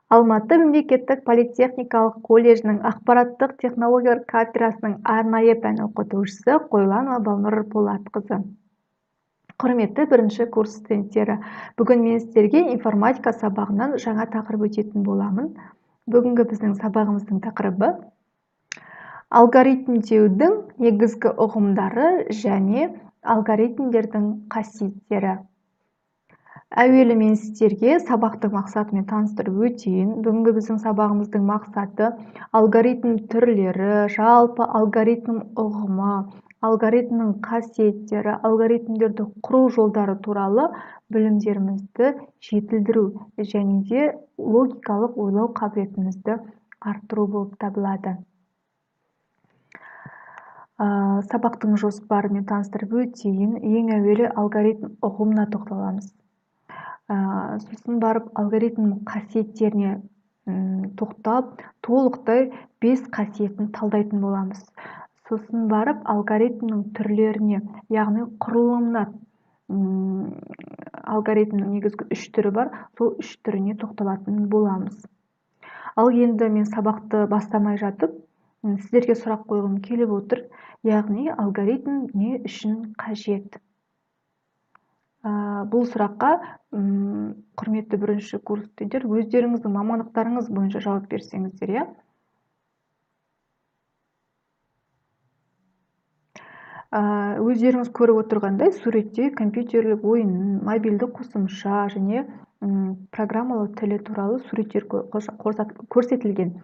Алматы мемлекеттік политехникалық колледжінің ақпараттық технологиялар кафедрасының арнайы пән оқытушысы Қойланова Балнұр Полатқызы. Құрметті бірінші курс студенттері, бүгін мен сіздерге информатика сабағынан жаңа тақырып өтетін боламын. Бүгінгі біздің сабағымыздың тақырыбы алгоритмдеудің негізгі ұғымдары және алгоритмдердің қасиеттері. Әуелі мен сіздерге сабақтың мақсатымен таныстырып өтейін. Бүгінгі біздің сабағымыздың мақсаты алгоритм түрлері, жалпы алгоритм ұғымы, алгоритмнің қасиеттері, алгоритмдерді құру жолдары туралы білімдерімізді жетілдіру және де логикалық ойлау қабілетімізді арттыру болып табылады. Сабақтың жоспарымен таныстырып өтейін. Ең әуелі алгоритм ұғымына тоқталамыз. Сосын барып алгоритмнің қасиеттеріне тоқтап, толықтай 5 қасиетін талдайтын боламыз. Сосын барып алгоритмнің түрлеріне, яғни құрылымына, алгоритмнің негізгі 3 түрі бар, сол 3 түріне тоқталатын боламыз. Ал енді мен сабақты бастамай жатып, сіздерге сұрақ қойғым келіп отыр, яғни алгоритм не үшін қажет? Бұл сұраққа құрметті бірінші курс студенттер өздеріңіздің мамандықтарыңыз бойынша жауап берсеңіздер, иә? Өздеріңіз көріп отырғандай, суретте компьютерлік ойын, мобильді қосымша және программалау тілі туралы суреттер көрсетілген.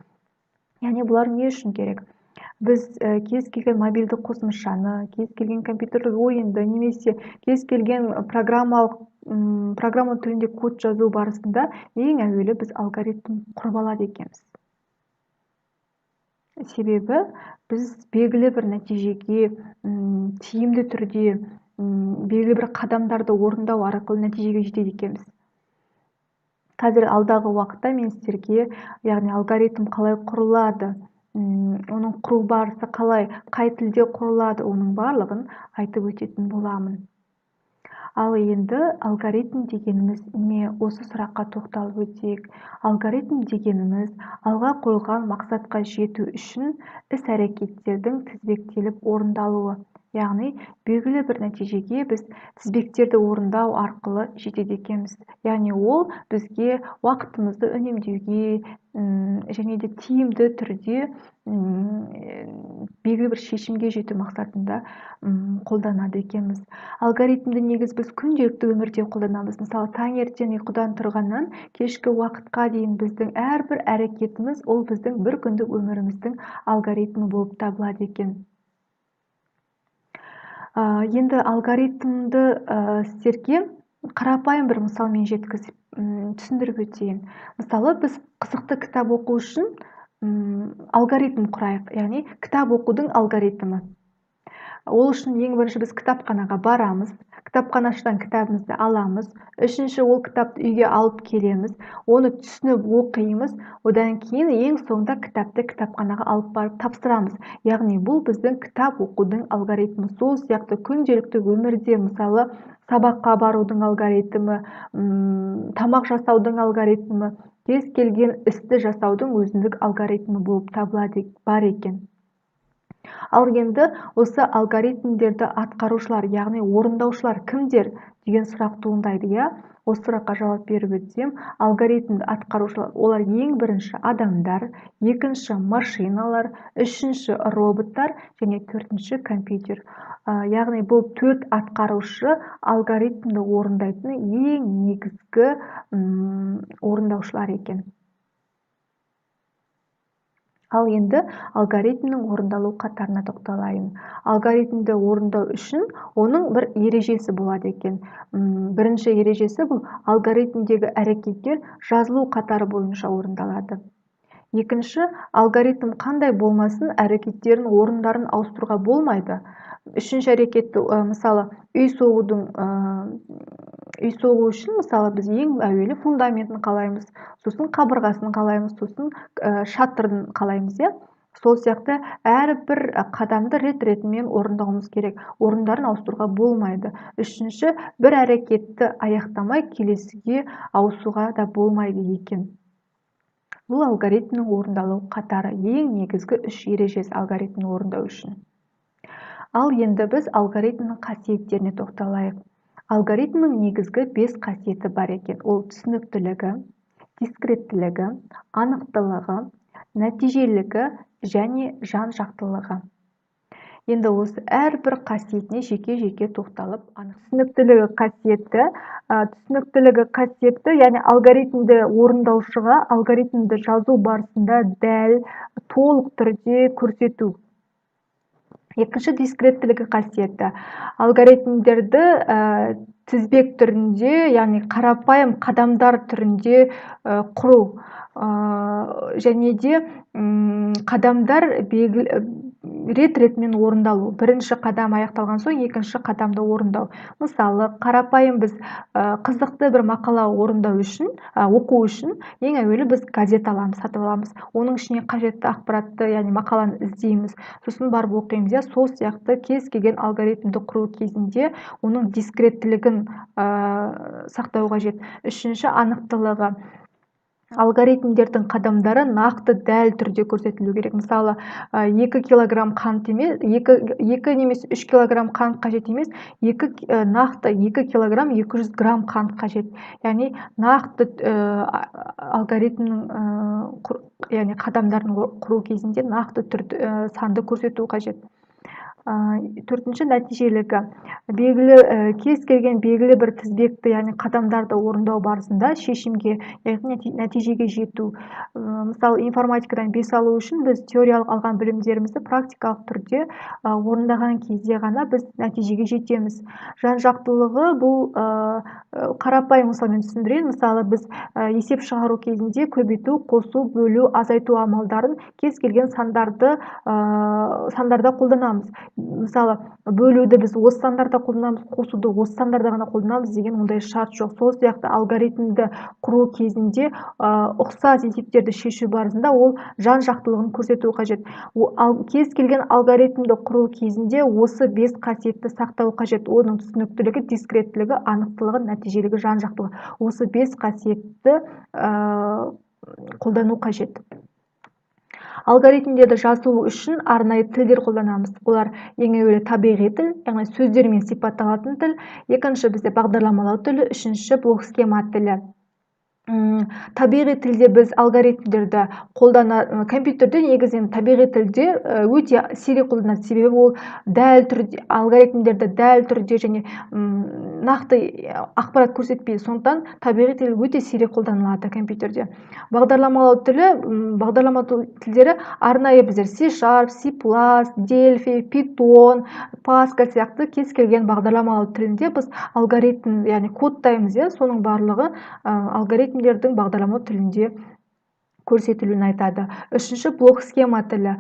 Яғни бұлар не үшін керек? Біз кез келген мобильді қосымшаны, кез келген компьютерлік ойынды, немесе кез келген программа тілінде код жазу барысында ең әуелі біз алгоритм құрып алады екенбіз. Себебі біз белгілі бір нәтижеге тиімді түрде белгілі бір қадамдарды орындау арқылы нәтижеге жетеді екенбіз. Қазір алдағы уақытта мен сіздерге, яғни алгоритм қалай құрылады, оның құру барысы қалай, қай тілде құрылады, оның барлығын айтып өтетін боламын. Ал енді алгоритм дегеніміз не? Осы сұраққа тоқталып өтейік. Алгоритм дегеніміз алға қойылған мақсатқа жету үшін іс-әрекеттердің тізбектеліп орындалуы. Яғни белгілі бір нәтижеге біз тізбектерді орындау арқылы жетеді екенбіз. Яғни ол бізге уақытымызды үнемдеуге және де тиімді түрде белгілі бір шешімге жету мақсатында қолданады екенбіз. Алгоритмді негіз біз күнделікті өмірде қолданамыз. Мысалы, таңертең ұйқыдан тұрғаннан кешкі уақытқа дейін біздің әрбір әрекетіміз ол біздің бір күндік өміріміздің алгоритмі болып табылады екен. Енді алгоритмді сіздерге қарапайым бір мысалмен жеткізіп түсіндіріп өтейін. Мысалы, біз қызықты кітап оқу үшін алгоритм құрайық, яғни кітап оқудың алгоритмі. Ол үшін ең бірінші біз кітапханаға барамыз, кітапханашыдан кітабымызды аламыз, үшінші ол кітапты үйге алып келеміз, оны түсініп оқимыз, одан кейін ең соңында кітапты кітапханаға алып барып тапсырамыз. Яғни бұл біздің кітап оқудың алгоритмі. Сол сияқты күнделікті өмірде, мысалы, сабаққа барудың алгоритмі, тамақ жасаудың алгоритмі, кез келген істі жасаудың өзіндік алгоритмі болып табылады бар екен. Ал енді осы алгоритмдерді атқарушылар, яғни орындаушылар кімдер деген сұрақ туындайды, иә? Осы сұраққа жауап беріп өтсем, алгоритмді атқарушылар, олар ең бірінші адамдар, екінші машиналар, үшінші роботтар және төртінші компьютер. Яғни бұл 4 атқарушы алгоритмді орындайтын ең негізгі орындаушылар екен. Ал енді алгоритмнің орындалу қатарына тоқталайын. Алгоритмді орындау үшін оның бір ережесі болады екен. Бірінші ережесі бұл алгоритмдегі әрекеттер жазылу қатары бойынша орындалады. Екінші, алгоритм қандай болмасын әрекеттерін орындарын ауыстыруға болмайды. Үшінші әрекетті, мысалы, үй соғу үшін, мысалы, біз ең әуелі фундаментін қалаймыз, сосын қабырғасын қалаймыз, сосын шатырын қалаймыз, иә? Сол сияқты әрбір қадамды рет-ретімен орындауымыз керек. Орындарын ауыстыруға болмайды. Үшінші, бір әрекетті аяқтамай келесіге ауысуға да болмайды екен. бұл алгоритмнің орындалу қатары ең негізгі 3 ережесі алгоритмін орындау үшін. Ал енді біз алгоритмнің қасиеттеріне тоқталайық. Алгоритмнің негізгі 5 қасиеті бар екен. Ол түсініктілігі, дискреттілігі, анықтылығы, нәтижелігі және жан-жақтылығы. Енді осы әрбір қасиетіне жеке-жеке тоқталып, түсініктілігі қасиеті, яғни алгоритмді орындаушыға алгоритмді жазу барысында дәл, толық түрде көрсету. Екінші дискреттілігі қасиеті. Алгоритмдерді тізбек түрінде, яғни қарапайым қадамдар түрінде құру. Және де қадамдар рет-ретімен орындалу. Бірінші қадам аяқталған соң, екінші қадамды орындау. Мысалы, қарапайым біз қызықты бір мақала оқу үшін ең әуелі біз газет аламыз, сатып аламыз. Оның ішіне қажетті ақпаратты, яғни мақаланы іздейміз. Сосын барып оқимыз. Сол сияқты кез келген алгоритмді құру кезінде оның дискреттілігін сақтау қажет. Үшінші, анықтылығы. Алгоритмдердің қадамдары нақты дәл түрде көрсетілу керек. Мысалы, 2 килограмм қант емес, 2 немесе 3 килограмм қант қажет емес, нақты 2 килограмм 200 грамм қант қажет. Яғни нақты алгоритмнің яғни қадамдарын құру кезінде нақты санды көрсету қажет. Төртінші, нәтижелігі. Кез келген белгілі бір тізбекті, яғни қадамдарды орындау барысында шешімге, яғни нәтижеге жету. Мысалы, информатикадан 5 алу үшін біз теориялық алған білімдерімізді практикалық түрде орындаған кезде ғана біз нәтижеге жетеміз. Жан-жақтылығы бұл қарапайым мысалмен түсіндірейін. Мысалы, біз есеп шығару кезінде көбейту, қосу, бөлу, азайту амалдарын кез келген сандарда қолданамыз. Мысалы, бөлуді біз осы сандарда қолданамыз, қосуды осы сандарда ғана қолданамыз деген ондай шарт жоқ. Сол сияқты алгоритмді құру кезінде ұқсас есептерді шешу барысында ол жан-жақтылығын көрсету қажет. Кез келген алгоритмді құру кезінде осы 5 қасиетті сақтау қажет. Оның түсініктілігі, дискреттілігі, анықтылығы, нәтижелігі, жан-жақтылығы. Осы 5 қасиетті қолдану қажет. Алгоритмдерді жазу үшін арнайы тілдер қолданамыз. Олар ең әуелі табиғи тіл, яғни сөздермен сипатталатын тіл. Екінші бізде бағдарламалау тілі, үшінші блок схема тілі. Табиғи тілде біз алгоритмдерді компьютерде негізінен табиғи тілде өте сирек қолданады. Себебі ол алгоритмдерді дәл түрде және нақты ақпарат көрсетпейді. Сондықтан табиғи тіл өте сирек қолданылады компьютерде. Бағдарламалау тілдері арнайы біздер C#, C++, Delphi, Python, Pascal сияқты кез келген бағдарламалау тілінде біз алгоритм, яғни кодтаймыз, соның барлығы алгоритмдердің бағдарламалау тілінде көрсетілуін айтады. Үшінші, блок схема тілі.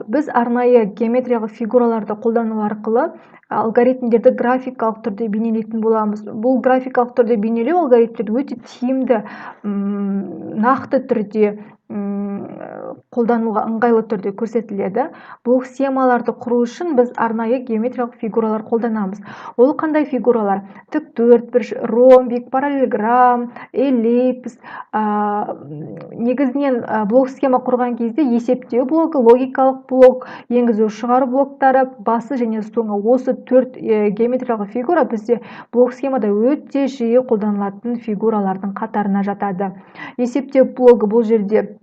Біз арнайы геометриялық фигураларды қолдану арқылы алгоритмдерді графикалық түрде бейнелейтін боламыз. Бұл графикалық түрде бейнелеу алгоритмдерді өте тиімді, нақты түрде қолдануға ыңғайлы түрде көрсетіледі. Блок схемаларды құру үшін біз арнайы геометриялық фигуралар қолданамыз. Ол қандай фигуралар? Тіктөртбұрыш, ромбик, параллелограмм, эллипс. Негізінен блок схема құрған кезде есептеу блогы, логикалық блок, енгізу шығару блоктары, басы және соңы. Осы 4 геометриялық фигура бізде блок схемада өте жиі қолданылатын фигуралардың қатарына жатады. Есептеу блогы бұл жерде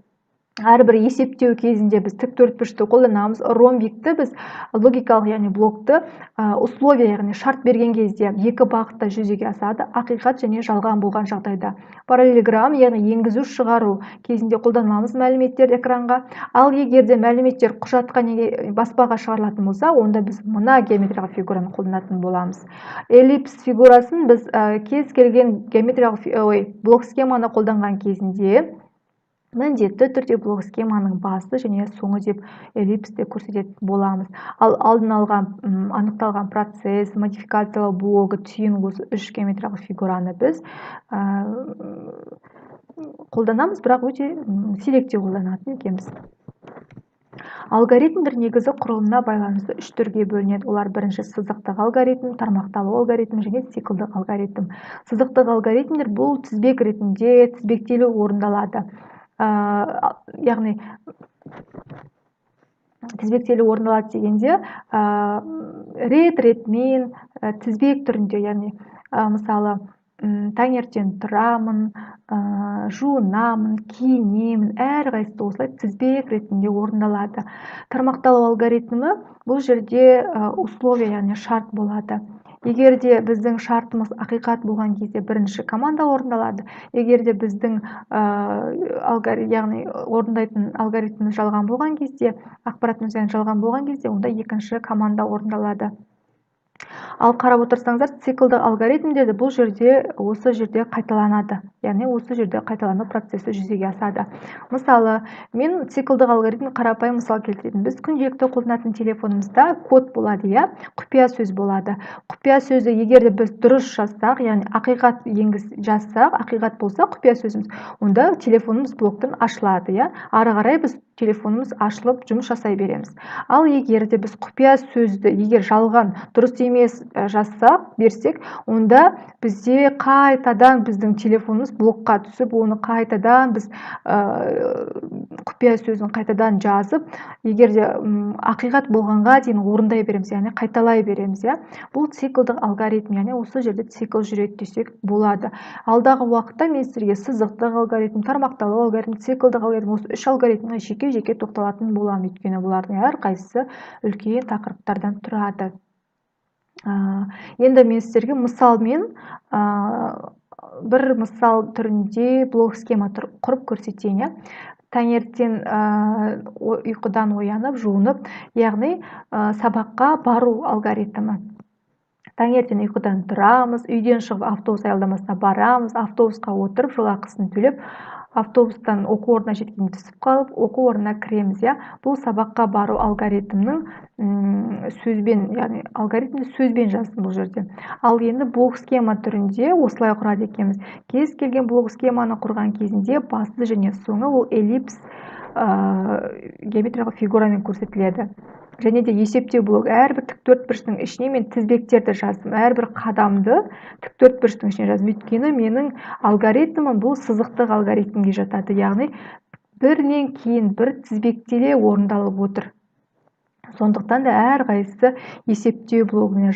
әрбір есептеу кезінде біз тіктөртбұрышты қолданамыз. Ромбикті біз логикалық, яғни блокты условия, яғни шарт берген кезде екі бағытта жүзеге асады, ақиқат және жалған болған жағдайда. Параллелограмм, яғни енгізу шығару кезінде қолданамыз мәліметтер экранға. Ал егер де мәліметтер құжатқа немесе баспаға шығарылатын болса, онда біз мына геометриялық фигураны қолданатын боламыз. Эллипс фигурасын біз кез келген геометриялық блок схеманы қолданған кезінде міндетті түрде блок схеманың басы және соңы деп эллипсте көрсететін боламыз. Ал алдын алған анықталған процесс, модификациялау блогы, түйін, осы 3 геометриялық фигураны біз қолданамыз, бірақ өте сиректе қолданатын екенбіз. Алгоритмдер негізі құрылымына байланысты 3 түрге бөлінеді. Олар бірінші сызықтық алгоритм, тармақталу алгоритм және циклдық алгоритм. Сызықтық алгоритмдер бұл тізбек ретінде тізбектелу орындалады. яғни тізбектелу орындалады дегенде ретмен тізбек түрінде, яғни мысалы таңертең тұрамын, жуынамын, киінемін, әрқайсысы осылай тізбек ретінде орындалады. Тармақталу алгоритмі бұл жерде условия, яғни шарт болады. Егер де біздің шартымыз ақиқат болған кезде бірінші команда орындалады. Егер де біздің яғни орындайтын алгоритміміз жалған болған кезде, ақпаратымыз жалған болған кезде, онда екінші команда орындалады. Ал қарап отырсаңыздар, циклді алгоритмдерді бұл жерде осы жерде қайталанады. Яғни осы жерде қайталану процесі жүзеге асады. Мысалы, мен циклдік алгоритм қарапайым мысал келтіретін. Біз күнделікті қолданатын телефонымызда код болады, иә, құпия сөз болады. Құпия сөзді егер де біз дұрыс жазсақ, яғни ақиқат жазсақ, ақиқат болса құпия сөзіміз, онда телефонымыз блоктан ашылады, иә. Ары қарай біз телефонымыз ашылып жұмыс жасай береміз. Ал егер де біз құпия сөзді егер жалған, дұрыс емес жазсақ, берсек, онда бізде қайтадан біздің телефонымыз блокқа түсіп, оны қайтадан біз құпия сөзін қайтадан жазып, егер де ақиқат болғанға дейін орындай береміз, яғни қайталай береміз, иә. Бұл циклдік алгоритм, яғни осы жерде цикл жүреді десек болады. Алдағы уақытта мен сіздерге сызықтық алгоритм, тармақталу алгоритм, циклдік алгоритм, осы үш алгоритмге жеке тоқталатын боламын, өйткені бұлардың әрқайсысы үлкен тақырыптардан тұрады. Енді мен сіздерге мысалмен бір мысал түрінде блок схема құрып көрсетейін. Таңертең ұйқыдан оянып, жуынып, яғни сабаққа бару алгоритмі. Таңертең ұйқыдан тұрамыз, үйден шығып автобус аялдамасына барамыз, автобусқа отырып, жолақысын төлеп, автобустан оқу орнына жеткенде түсіп қалып, оқу орнына кіреміз, иә. Бұл сабаққа бару алгоритмнің сөзбен, яғни алгоритмді сөзбен жаздым бұл жерде. Ал енді блок схема түрінде осылай құрады екенбіз. Кез келген блок схеманы құрған кезінде басы және соңы ол эллипс геометриялық фигурамен көрсетіледі. Және де есептеу блогы әрбір тіктөртбұрыштың ішіне мен тізбектерді жаздым. Әрбір қадамды тіктөртбұрыштың ішіне жаздым. Өйткені менің алгоритмім бұл сызықтық алгоритмге жатады. Яғни бірінен кейін бір тізбектеле орындалып отыр. Сондықтан да әрқайсысы есептеу блогына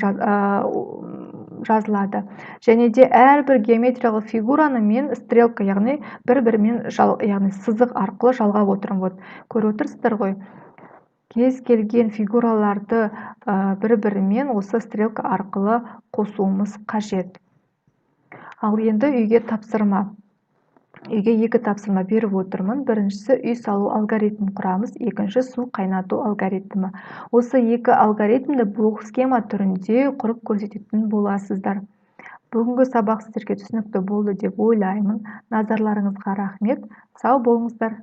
жазылады. Және де әрбір геометриялық фигураны мен стрелка, яғни бір-бірімен, яғни сызық арқылы жалғап отырмын. Көріп отырсыздар ғой? Кез келген фигураларды бір-бірімен осы стрелка арқылы қосуымыз қажет. Ал енді үйге тапсырма. Үйге екі тапсырма беріп отырмын. Біріншісі үй салу алгоритмін құрамыз, екінші су қайнату алгоритмі. Осы екі алгоритмді блок схема түрінде құрып көрсететін боласыздар. Бүгінгі сабақ сіздерге түсінікті болды деп ойлаймын. Назарларыңызға рахмет. Сау болыңыздар.